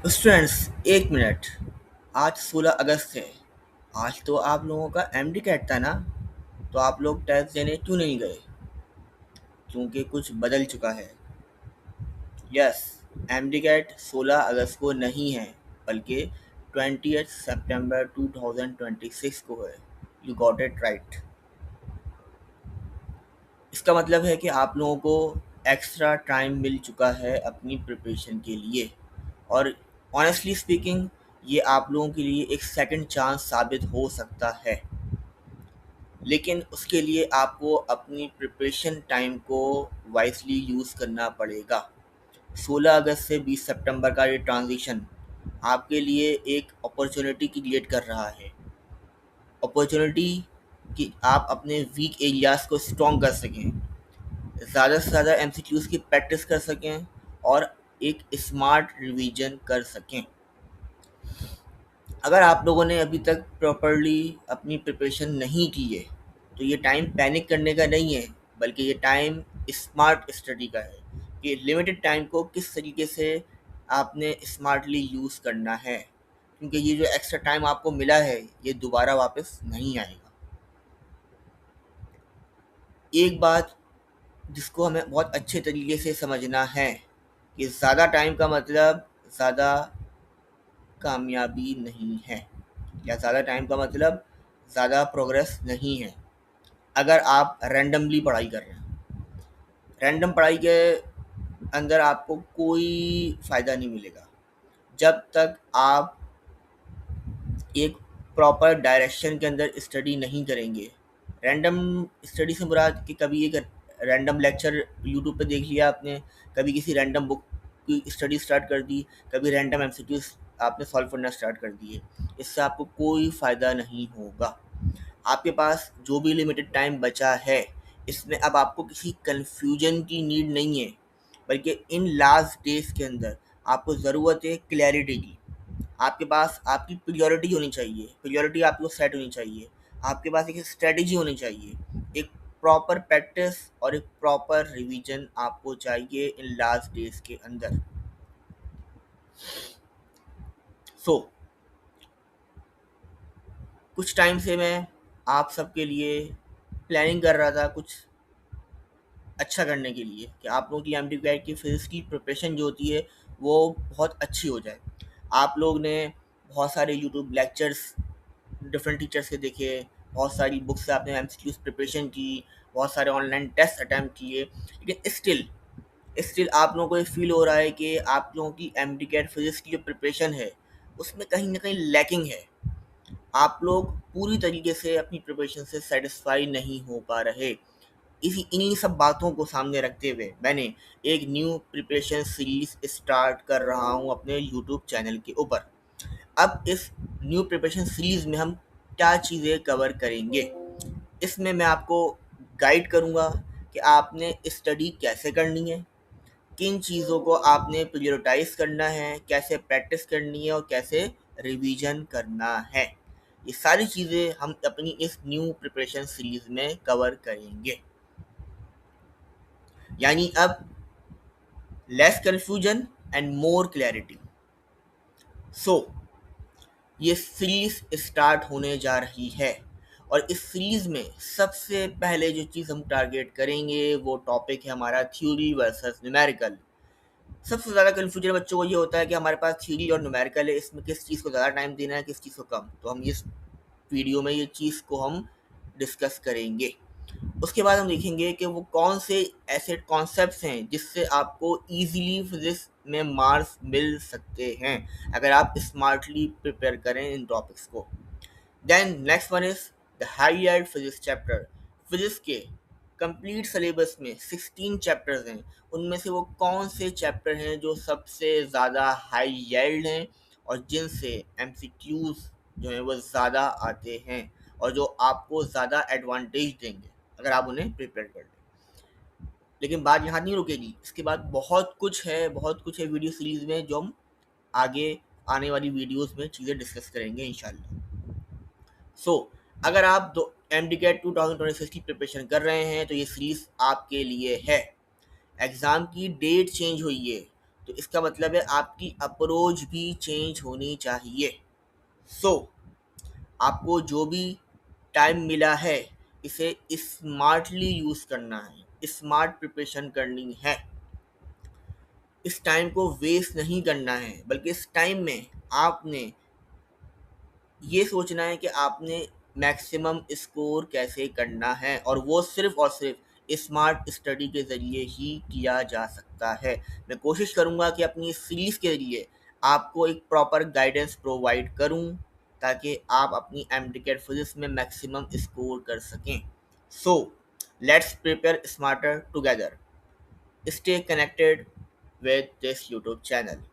Students, एक minute. आज 16 अगस्त है। आज तो आप लोगों का एमडी कैट था ना? तो आप लोग टेस्ट देने क्यों नहीं गए? क्योंकि कुछ बदल चुका है। यस, एमडी कैट 16 अगस्त को नहीं है, बल्कि 20 सितंबर 2026 को है। You got it right. इसका मतलब है कि आप लोगों को एक्स्ट्रा टाइम मिल चुका है अपनी प्रिपरेशन के लिए। और ऑनेस्टली स्पीकिंग, ये आप लोगों के लिए एक सेकंड चांस साबित हो सकता है। लेकिन उसके लिए आपको अपनी प्रिपरेशन टाइम को वाइसली यूज़ करना पड़ेगा। 16 अगस्त से 20 सितंबर का ये ट्रांजिशन आपके लिए एक अपॉर्चुनिटी क्रिएट कर रहा है। अपॉर्चुनिटी कि आप अपने वीक एरियाज़ को स्ट्रॉन्ग कर सकें, ज़्यादा से ज़्यादा एमसीक्यूज़ की प्रैक्टिस कर सकें और एक स्मार्ट रिवीजन कर सकें। अगर आप लोगों ने अभी तक प्रॉपरली अपनी प्रिपरेशन नहीं की है, तो ये टाइम पैनिक करने का नहीं है, बल्कि ये टाइम स्मार्ट स्टडी का है कि लिमिटेड टाइम को किस तरीके से आपने स्मार्टली यूज़ करना है। क्योंकि ये जो एक्स्ट्रा टाइम आपको मिला है, ये दोबारा वापस नहीं आएगा। एक बात जिसको हमें बहुत अच्छे तरीके से समझना है कि ज़्यादा टाइम का मतलब ज़्यादा कामयाबी नहीं है, या ज़्यादा टाइम का मतलब ज़्यादा प्रोग्रेस नहीं है। अगर आप रैंडमली पढ़ाई कर रहे हैं, रैंडम पढ़ाई के अंदर आपको कोई फ़ायदा नहीं मिलेगा जब तक आप एक प्रॉपर डायरेक्शन के अंदर स्टडी नहीं करेंगे। रैंडम स्टडी से मुराद कि कभी एक रैंडम लेक्चर यूट्यूब पे देख लिया आपने, कभी किसी रैंडम बुक की स्टडी स्टार्ट कर दी, कभी रैंडम एमसीक्यूज आपने सॉल्व करना स्टार्ट कर दिए। इससे आपको कोई फ़ायदा नहीं होगा। आपके पास जो भी लिमिटेड टाइम बचा है, इसमें अब आपको किसी कन्फ्यूजन की नीड नहीं है, बल्कि इन लास्ट डेज के अंदर आपको ज़रूरत है क्लैरिटी की। आपके पास आपकी प्रियोरिटी होनी चाहिए, प्रियोरिटी आपको सेट होनी चाहिए। आपके पास एक स्ट्रेटजी होनी चाहिए, एक प्रॉपर प्रैक्टिस और एक प्रॉपर रिवीजन आपको चाहिए इन लास्ट डेज के अंदर। सो कुछ टाइम से मैं आप सबके लिए प्लानिंग कर रहा था कुछ अच्छा करने के लिए, कि आप लोगों की एम डी की फिजिक्स की प्रिपरेशन जो होती है वो बहुत अच्छी हो जाए। आप लोग ने बहुत सारे यूट्यूब लेक्चर्स डिफरेंट टीचर्स के देखे, बहुत सारी बुक्स से आपने एमसीक्यूज प्रिपरेशन की, बहुत सारे ऑनलाइन टेस्ट अटैम्प्ट किए, लेकिन स्टिल आप लोगों को ये फील हो रहा है कि आप लोगों की एम डी कैट फिजिक्स की जो प्रिपरेशन है उसमें कहीं ना कहीं लैकिंग है। आप लोग पूरी तरीके से अपनी प्रिपरेशन से सेटिस्फाई नहीं हो पा रहे। इन्हीं सब बातों को सामने रखते हुए मैंने एक न्यू प्रिपरेशन सीरीज स्टार्ट कर रहा हूँ अपने यूट्यूब चैनल के ऊपर। अब इस न्यू प्रिपरेशन सीरीज में हम क्या चीज़ें कवर करेंगे, इसमें मैं आपको गाइड करूँगा कि आपने स्टडी कैसे करनी है, किन चीज़ों को आपने प्रायोरिटाइज करना है, कैसे प्रैक्टिस करनी है और कैसे रिवीजन करना है। ये सारी चीज़ें हम अपनी इस न्यू प्रिपरेशन सीरीज में कवर करेंगे। यानी अब less confusion and more clarity. So ये सीरीज स्टार्ट होने जा रही है, और इस सीरीज में सबसे पहले जो चीज़ हम टारगेट करेंगे वो टॉपिक है हमारा थ्योरी वर्सेस न्यूमेरिकल। सबसे ज़्यादा कन्फ्यूजन बच्चों को ये होता है कि हमारे पास थ्योरी और न्यूमेरिकल है, इसमें किस चीज़ को ज़्यादा टाइम देना है, किस चीज़ को कम। तो हम इस वीडियो में ये चीज़ को हम डिस्कस करेंगे। उसके बाद हम देखेंगे कि वो कौन से ऐसे कॉन्सेप्ट्स हैं जिससे आपको इजीली फिजिक्स में मार्क्स मिल सकते हैं अगर आप स्मार्टली प्रिपेयर करें इन टॉपिक्स को। Then next one is the high end physics chapter. Physics के कंप्लीट सिलेबस में 16 चैप्टर्स हैं, उनमें से वो कौन से चैप्टर हैं जो सबसे ज़्यादा हाई यील्ड हैं और जिनसे एमसीक्यूज जो हैं वो ज़्यादा आते हैं और जो आपको ज़्यादा एडवांटेज देंगे अगर आप उन्हें प्रिपेयर कर लें। लेकिन बात यहाँ नहीं रुकेगी, इसके बाद बहुत कुछ है वीडियो सीरीज में जो हम आगे आने वाली वीडियोस में चीज़ें डिस्कस करेंगे इंशाल्लाह। सो अगर आप दो एम डी कैट 2026 की प्रिपरेशन कर रहे हैं तो ये सीरीज आपके लिए है। एग्ज़ाम की डेट चेंज हुई है, तो इसका मतलब है आपकी अप्रोच भी चेंज होनी चाहिए। सो आपको जो भी टाइम मिला है इसे स्मार्टली यूज़ करना है, स्मार्ट प्रिपरेशन करनी है। इस टाइम को वेस्ट नहीं करना है, बल्कि इस टाइम में आपने ये सोचना है कि आपने मैक्सिमम स्कोर कैसे करना है, और वो सिर्फ और सिर्फ स्मार्ट स्टडी के ज़रिए ही किया जा सकता है। मैं कोशिश करूँगा कि अपनी सीरीज़ के ज़रिए आपको एक प्रॉपर गाइडेंस प्रोवाइड करूँ, ताकि आप अपनी एमटीकेट फिजिक्स में मैक्सिमम स्कोर कर सकें। So let's prepare smarter together. Stay connected with this YouTube channel.